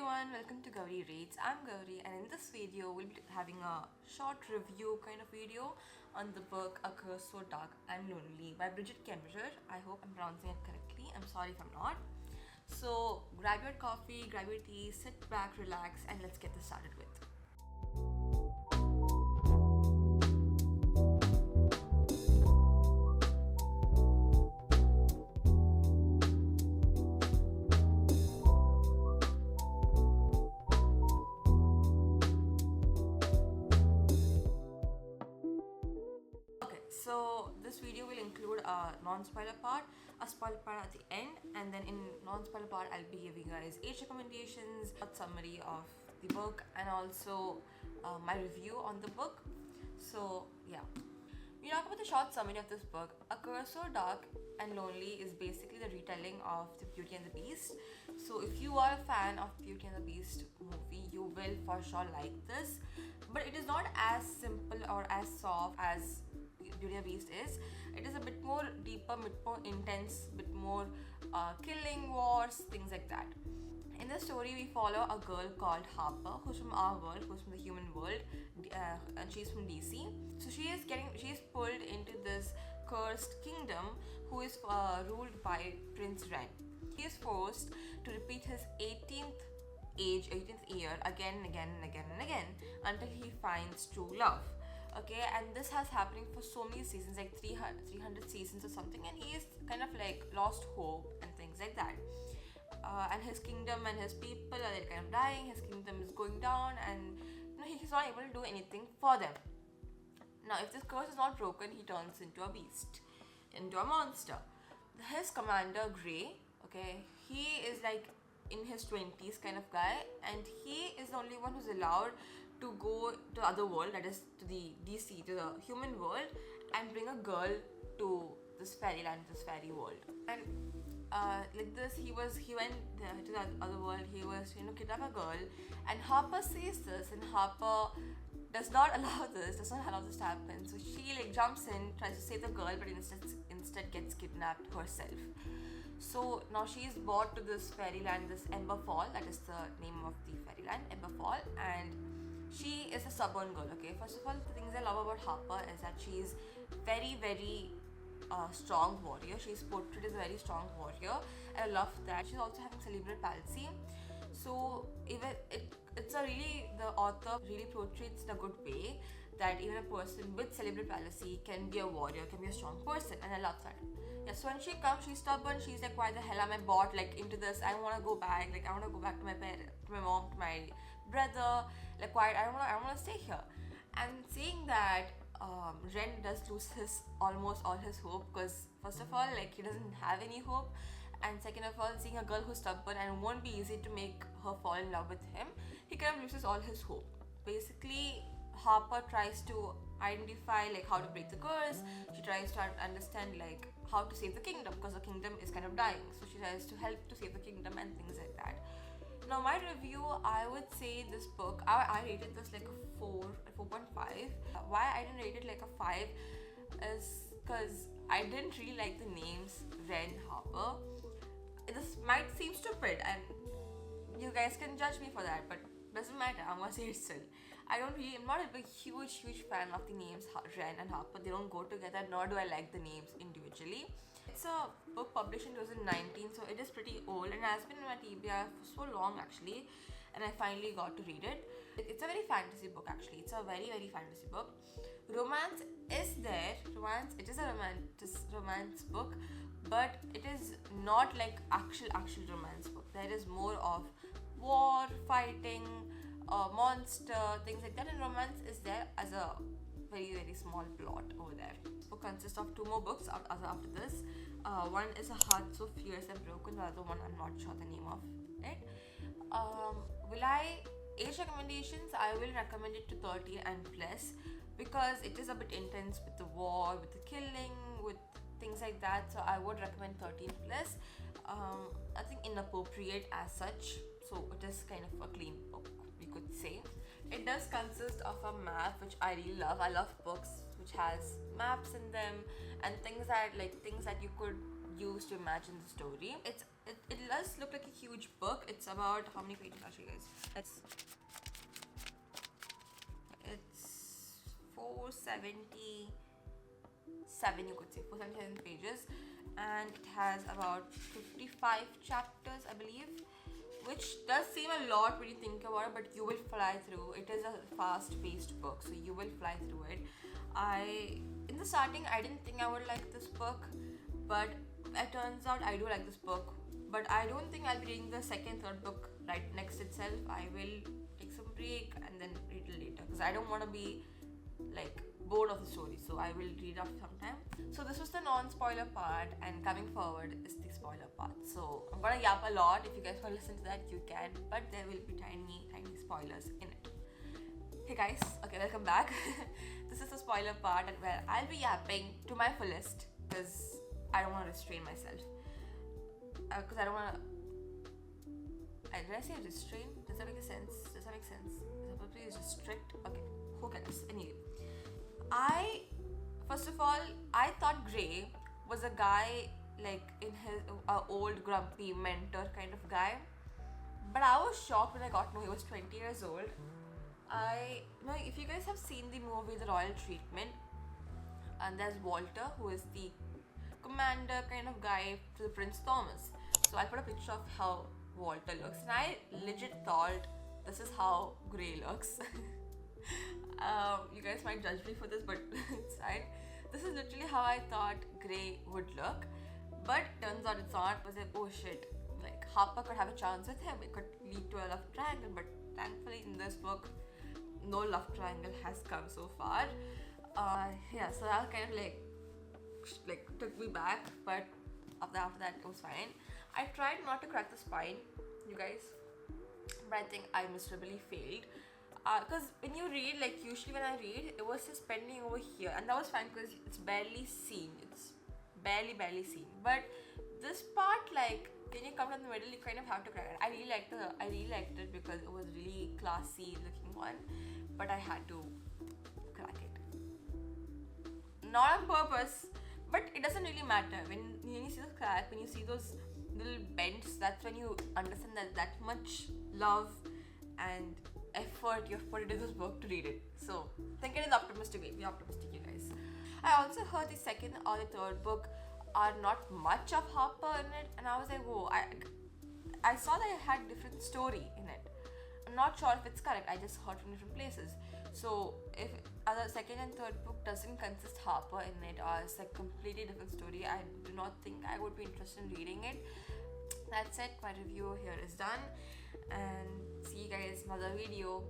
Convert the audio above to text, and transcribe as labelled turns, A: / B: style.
A: everyone, welcome to Gowri.reads. I'm Gowri, and in this video we'll be having a short review kind of video on the book A Curse So Dark and Lonely by Brigid Kemmerer. I hope I'm pronouncing it correctly. I'm sorry if I'm not. So grab your coffee, grab your tea, sit back, relax, and let's get this started with. So this video will include a non-spoiler part, a spoiler part at the end, and then in non-spoiler part I'll be giving you guys age recommendations, a summary of the book, and also my review on the book. So yeah, we talk about the short summary of this book. A Curse So Dark and Lonely is basically the retelling of the Beauty and the Beast. So if you are a fan of Beauty and the Beast movie, you will for sure like this, but it is not as simple or as soft as Beauty and the Beast is. It is a bit more deeper, bit more intense, bit more killing, wars, things like that. In the story, we follow a girl called Harper, who's from our world, who's from the human world, and she's from DC. So she's pulled into this cursed kingdom, who is ruled by Prince Ren. He is forced to repeat his 18th year again and again and again and again until he finds true love. Okay, and this has happening for so many seasons, like 300 seasons or something, and he is kind of like lost hope and things like that. And his kingdom and his people are kind of dying. His kingdom is going down, and he's not able to do anything for them. Now, if this curse is not broken, he turns into a beast, into a monster. His commander Gray, okay, he is like in his 20s kind of guy, and he is the only one who's allowed to go to the other world, that is to the DC, to the human world, and bring a girl to this fairyland, this fairy world. And like this, he went to the other world. He was kidnap a girl, and Harper sees this, and Harper does not allow this to happen. So she like jumps in, tries to save the girl, but instead gets kidnapped herself. So now she is brought to this fairyland, this Emberfall, that is the name of the fairyland, Emberfall, and she is a stubborn girl. Okay, first of all, the things I love about Harper is that she is very, very strong warrior. She's portrayed as a very strong warrior, and I love that. She's also having cerebral palsy, so even the author really portrays in a good way that even a person with cerebral palsy can be a warrior, can be a strong person, and I love that. Yeah, so when she comes, she's stubborn. She's like, why the hell am I brought like into this? I want to go back. Like, I want to go back to my parents, to my mom, to my brother. Like, why? I want to stay here. And seeing that, Ren does lose almost all his hope, because first of all, like, he doesn't have any hope, and second of all, seeing a girl who's stubborn and it won't be easy to make her fall in love with him, he kind of loses all his hope. Basically, Harper tries to identify like how to break the curse. She tries to understand like how to save the kingdom, because the kingdom is kind of dying. So she tries to help to save the kingdom and things like that. Now, my review, I would say this book, I rated this like a 4.5. Why I didn't rate it like a 5 is because I didn't really like the names Ren, Harper. This might seem stupid, and you guys can judge me for that, but doesn't matter. I'm gonna say it still. I'm not a big, huge fan of the names Ren and Harper. They don't go together, nor do I like the names individually. It's a book published in 2019, so it is pretty old, and has been in my TBR for so long actually, and I finally got to read it. It's a very fantasy book actually. It's a very, very fantasy book. Romance is there. It is a romance book, but it is not like actual romance book. There is more of war, fighting, monster, things like that, and romance is there as a very, very small plot over there. This book consists of 2 more books after this. One is A Heart So Fierce and Broken, the other one I'm not sure the name of it. Age recommendations, I will recommend it to 30 and plus, because it is a bit intense with the war, with the killing, with things like that. So I would recommend 13 plus. Nothing inappropriate as such, so it is kind of a clean book, we could say. It does consist of a map, which I really love. I love books which has maps in them and things that you could use to imagine the story. It's it does look like a huge book. It's about how many pages actually, guys? It's 477, you could say, 477 pages, and it has about 55 chapters, I believe, which does seem a lot when you think about it, but you will fly through. It is a fast-paced book, so you will fly through it. In the starting, I didn't think I would like this book, but it turns out I do like this book. But I don't think I'll be reading the second, third book right next itself. I will take some break and then read it later, because I don't want to be like bored of the story, so I will read after some time. So this was the non-spoiler part, and coming forward is the spoiler part. So I'm gonna yap a lot. If you guys want to listen to that, you can, but there will be tiny spoilers in it. Hey guys, okay, welcome back. This is the spoiler part, and where I'll be yapping to my fullest, because I don't want to restrain myself. Because I don't want to. Did I say restrain? Does that make sense? Does that make sense? Is that probably restrict? Okay, who cares? Anyway, first of all, I thought Gray was a guy like in his old grumpy mentor kind of guy, but I was shocked when I got to know he was 20 years old. If you guys have seen the movie The Royal Treatment, and there's Walter, who is the commander kind of guy to the Prince Thomas. So I put a picture of how Walter looks, and I legit thought this is how Gray looks. You guys might judge me for this, but it's fine. This is literally how I thought Gray would look, but turns out it's not. I was like, oh shit, like Harper could have a chance with him. It could lead to a love triangle, but thankfully in this book, no love triangle has come so far. So that kind of like took me back, but after that it was fine. I tried not to crack the spine, you guys, but I think I miserably failed. Because when you read, like usually when I read, it was just pending over here, and that was fine because it's barely seen. It's barely seen. But this part, like when you come down the middle, you kind of have to crack it. I really liked it because it was really classy looking one, but I had to crack it. Not on purpose, but it doesn't really matter. When you see the crack, when you see those little bends, that's when you understand that much love and effort you've put into this book to read it. So think it is optimistic way. Be optimistic, you guys. I also heard the second or the third book are not much of Harper in it, and I was like, whoa. I saw that it had different story in it. I'm not sure if it's correct. I just heard from different places. So if the second and third book doesn't consist Harper in it, or it's a completely different story, I do not think I would be interested in reading it. That's it. My review here is done, and see you guys in another video.